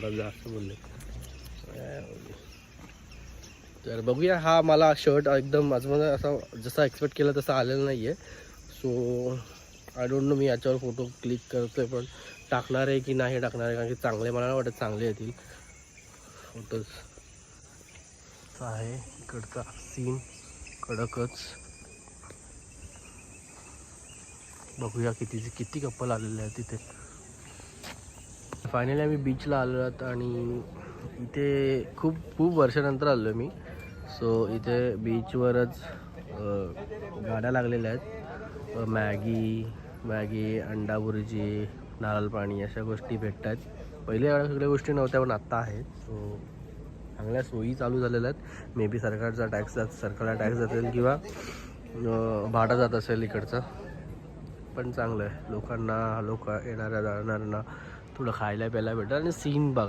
थोडा जास्त बोलले. तर बघूया. हा मला शर्ट एकदम माझं असं जसं एक्सपेक्ट केलं तसं आलेलं नाही आहे. सो आय डोंट नो मी याच्यावर फोटो क्लिक करतोय पण टाकणार आहे की नाही टाकणार आहे, कारण की चांगले मला नाही वाटत चांगले येतील फोटोज. आहे इकडचा सीन कडकच. बघूया किती कपल आलेले आहेत तिथे. फायनली आम्ही बीचला आलो आहोत आणि इथे खूप वर्षानंतर आलो आहे मी. सो इथे बीचवरच गाड्या लागलेल्या आहेत. मॅगी अंडा बुर्जी, नारळ पाणी अशा गोष्टी भेटत आहेत. पहिले एवढ्या सगळ्या गोष्टी नव्हत्या पण आत्ता आहेत. सो चांगल्या सोयी चालू झालेल्या आहेत. मे बी सरकारला टॅक्स जात किंवा भाडा जात असेल इकडचं, पण चांगलं आहे. लोक येणाऱ्या जाणाऱ्यांना थोडं खायला प्यायला भेटेल आणि सीन बघा.